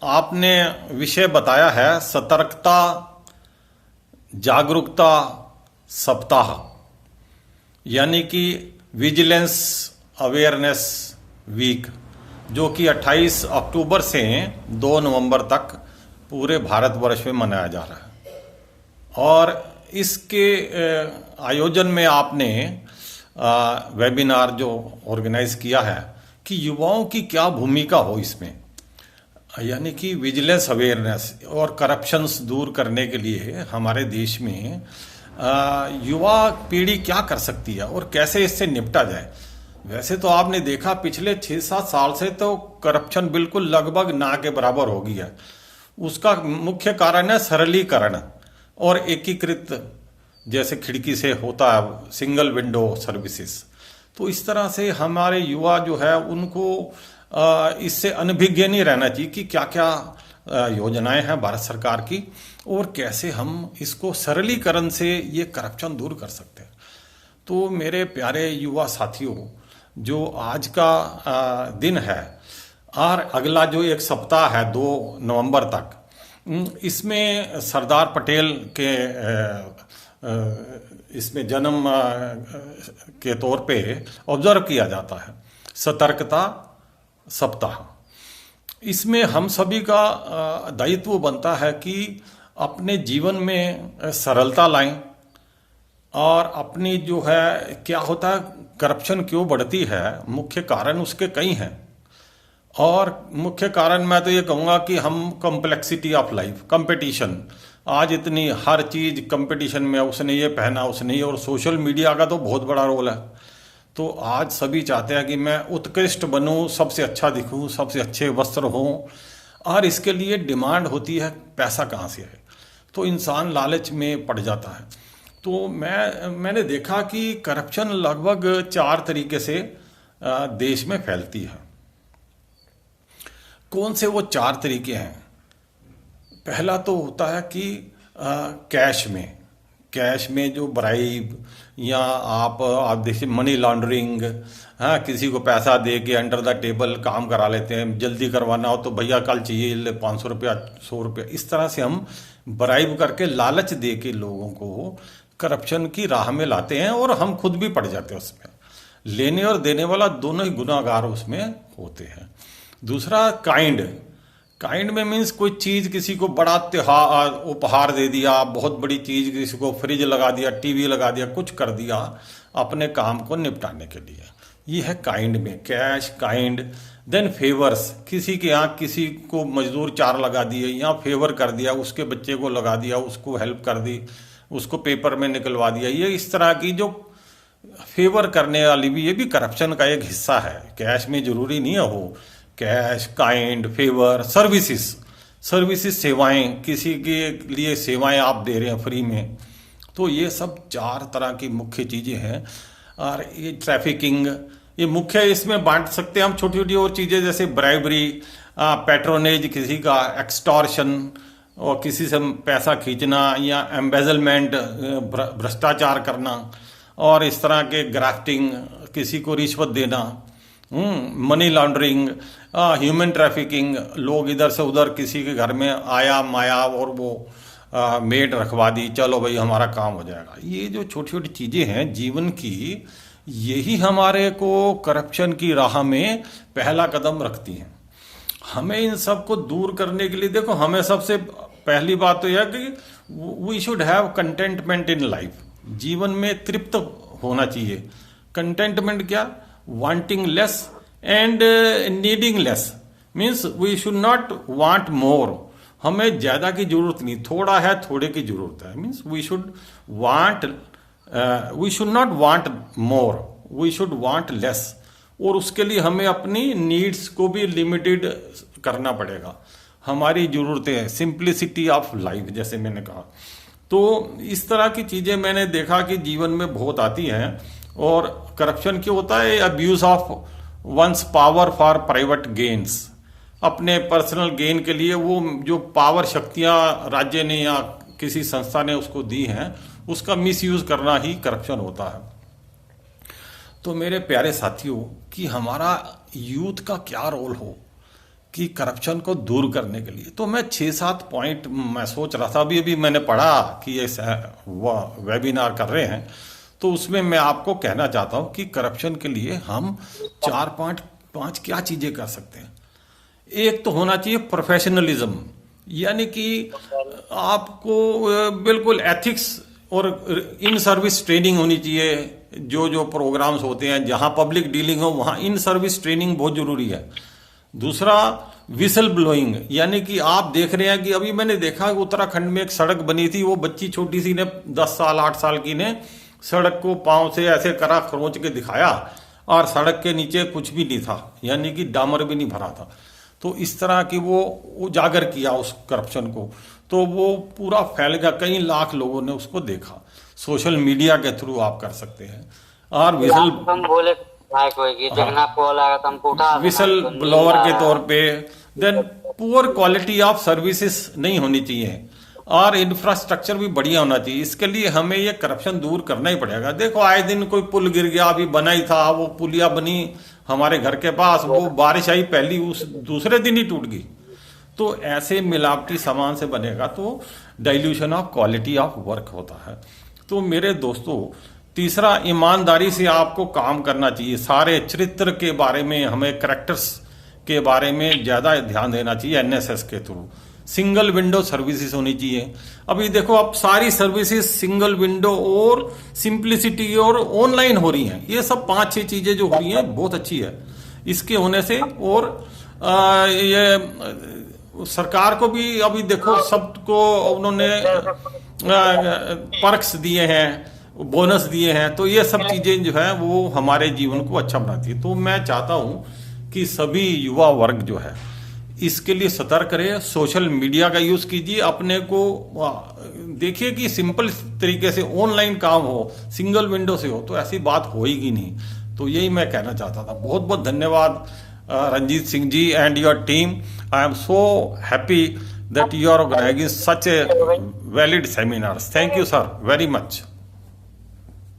आपने विषय बताया है सतर्कता जागरूकता सप्ताह, यानी कि विजिलेंस अवेयरनेस वीक, जो कि 28 अक्टूबर से 2 नवंबर तक पूरे भारतवर्ष में मनाया जा रहा है। और इसके आयोजन में आपने वेबिनार जो ऑर्गेनाइज किया है कि युवाओं की क्या भूमिका हो इसमें, यानी कि विजिलेंस अवेयरनेस और करप्शंस दूर करने के लिए हमारे देश में युवा पीढ़ी क्या कर सकती है और कैसे इससे निपटा जाए। वैसे तो आपने देखा पिछले 6-7 साल से तो करप्शन बिल्कुल लगभग ना के बराबर हो गई है। उसका मुख्य कारण है सरलीकरण और एकीकृत, जैसे खिड़की से होता है सिंगल विंडो सर्विसेज। तो इस तरह से हमारे युवा जो है उनको इससे अनभिज्ञ नहीं रहना चाहिए कि क्या क्या योजनाएं हैं भारत सरकार की और कैसे हम इसको सरलीकरण से ये करप्शन दूर कर सकते हैं। तो मेरे प्यारे युवा साथियों, जो आज का दिन है और अगला जो एक सप्ताह है 2 नवंबर तक, इसमें सरदार पटेल के इसमें जन्म के तौर पे ऑब्जर्व किया जाता है सतर्कता सप्ताह। इसमें हम सभी का दायित्व बनता है कि अपने जीवन में सरलता लाएं और अपनी जो है क्या होता है करप्शन क्यों बढ़ती है, मुख्य कारण उसके कई हैं। और मुख्य कारण मैं तो ये कहूँगा कि हम कॉम्प्लेक्सिटी ऑफ लाइफ, कंपटीशन, आज इतनी हर चीज़ कंपटीशन में, उसने ये पहना उसने ये, और सोशल मीडिया का तो बहुत बड़ा रोल है। तो आज सभी चाहते हैं कि मैं उत्कृष्ट बनूं, सबसे अच्छा दिखूं, सबसे अच्छे वस्त्र हों, और इसके लिए डिमांड होती है पैसा कहाँ से है, तो इंसान लालच में पड़ जाता है। तो मैंने देखा कि करप्शन लगभग 4 तरीके से देश में फैलती है। कौन से वो 4 तरीके हैं? पहला तो होता है कि कैश में जो ब्राइब या आप देखिए मनी लॉन्ड्रिंग, हाँ, किसी को पैसा दे के अंडर द टेबल काम करा लेते हैं। जल्दी करवाना हो तो भैया कल चाहिए 500 रुपया 100 रुपया, इस तरह से हम ब्राइब करके लालच दे के लोगों को करप्शन की राह में लाते हैं और हम खुद भी पड़ जाते हैं उसमें। लेने और देने वाला दोनों ही गुनाहगार उसमें होते हैं। दूसरा काइंड में मीन्स कोई चीज़ किसी को बड़ा त्योहार उपहार दे दिया, बहुत बड़ी चीज़, किसी को फ्रिज लगा दिया, टीवी लगा दिया, कुछ कर दिया अपने काम को निपटाने के लिए, ये है काइंड में कैश काइंड। देन फेवर्स, किसी के यहाँ किसी को मजदूर 4 लगा दिए या फेवर कर दिया, उसके बच्चे को लगा दिया, उसको हेल्प कर दी, उसको पेपर में निकलवा दिया। ये इस तरह की जो फेवर करने वाली भी, ये भी करप्शन का एक हिस्सा है। कैश में जरूरी नहीं है हो, कैश काइंड फेवर, सर्विसेज सेवाएं, किसी के लिए सेवाएं आप दे रहे हैं फ्री में, तो ये सब 4 तरह की मुख्य चीज़ें हैं। और ये ट्रैफिकिंग, ये मुख्य इसमें बांट सकते हैं हम छोटी छोटी और चीज़ें, जैसे ब्राइबरी, पैट्रोनेज, किसी का एक्सटॉर्शन और किसी से पैसा खींचना, या एम्बेजलमेंट भ्रष्टाचार करना, और इस तरह के ग्राफ्टिंग, किसी को रिश्वत देना, मनी लॉन्ड्रिंग, ह्यूमन ट्रैफिकिंग, लोग इधर से उधर किसी के घर में आया माया और वो मेड रखवा दी, चलो भाई हमारा काम हो जाएगा। ये जो छोटी छोटी चीज़ें हैं जीवन की, यही हमारे को करप्शन की राह में पहला कदम रखती हैं। हमें इन सब को दूर करने के लिए देखो, हमें सबसे पहली बात तो यह कि we should have contentment in life. जीवन में तृप्त होना चाहिए। कंटेंटमेंट क्या? Wanting less and needing less, means we should not want more. हमें ज़्यादा की जरूरत नहीं, थोड़ा है थोड़े की जरूरत है। Means we should not want more, we should want less. और उसके लिए हमें अपनी नीड्स को भी लिमिटेड करना पड़ेगा। हमारी ज़रूरतें, सिंप्लिसिटी ऑफ लाइफ, जैसे मैंने कहा। तो इस तरह की चीज़ें मैंने देखा कि जीवन में बहुत आती हैं। और करप्शन क्यों होता है? Abuse of one's power for private gains, अपने पर्सनल गेन के लिए वो जो पावर शक्तियां राज्य ने या किसी संस्था ने उसको दी हैं, उसका मिसयूज करना ही करप्शन होता है। तो मेरे प्यारे साथियों, कि हमारा यूथ का क्या रोल हो, कि करप्शन को दूर करने के लिए तो मैं 6-7 पॉइंट मैं सोच रहा था। अभी अभी मैंने पढ़ा कि ये वेबिनार कर रहे हैं, तो उसमें मैं आपको कहना चाहता हूँ कि करप्शन के लिए हम 4-5 क्या चीज़ें कर सकते हैं। एक तो होना चाहिए प्रोफेशनलिज्म, यानी कि आपको बिल्कुल एथिक्स और इन सर्विस ट्रेनिंग होनी चाहिए। जो प्रोग्राम्स होते हैं जहां पब्लिक डीलिंग हो वहां इन सर्विस ट्रेनिंग बहुत जरूरी है। दूसरा विसल ब्लोइंग, यानी कि आप देख रहे हैं कि अभी मैंने देखा उत्तराखंड में एक सड़क बनी थी, वो बच्ची छोटी सी ने 10 साल 8 साल की ने सड़क को पांव से ऐसे करा खरोंच के दिखाया और सड़क के नीचे कुछ भी नहीं था, यानी कि डामर भी नहीं भरा था। तो इस तरह की वो उजागर किया उस करप्शन को, तो वो पूरा फैल गया, कई लाख लोगों ने उसको देखा। सोशल मीडिया के थ्रू आप कर सकते हैं। और विसल ब्लोअर के तौर पे then poor quality of services नहीं होनी चाहिए और इंफ्रास्ट्रक्चर भी बढ़िया होना चाहिए। इसके लिए हमें ये करप्शन दूर करना ही पड़ेगा। देखो आए दिन कोई पुल गिर गया, अभी बना ही था, वो पुलिया बनी हमारे घर के पास, वो बारिश आई पहली उस दूसरे दिन ही टूट गई। तो ऐसे मिलावटी सामान से बनेगा तो dilution of quality of work होता है। तो मेरे दोस्तों, तीसरा ईमानदारी से आपको काम करना चाहिए। सारे चरित्र के बारे में हमें, करैक्टर्स के बारे में ज्यादा ध्यान देना चाहिए एनएसएस के थ्रू। सिंगल विंडो सर्विसेज होनी चाहिए। अभी देखो अब सारी सर्विसेज सिंगल विंडो और सिंप्लिसिटी और ऑनलाइन हो रही हैं। ये सब 5-6 चीजें जो हो रही हैं बहुत अच्छी है इसके होने से। और ये सरकार को भी अभी देखो सबको उन्होंने पर्क्स दिए हैं, बोनस दिए हैं, तो ये सब चीजें जो है वो हमारे जीवन को अच्छा बनाती है। तो मैं चाहता हूं कि सभी युवा वर्ग जो है इसके लिए सतर्क रहे, सोशल मीडिया का यूज कीजिए, अपने को देखिए कि सिंपल तरीके से ऑनलाइन काम हो, सिंगल विंडो से हो, तो ऐसी बात होएगी नहीं। तो यही मैं कहना चाहता था। बहुत बहुत धन्यवाद Ranjeet Singh ji and your team. I am so happy that you are organizing such a valid seminars. Thank you, sir, very much.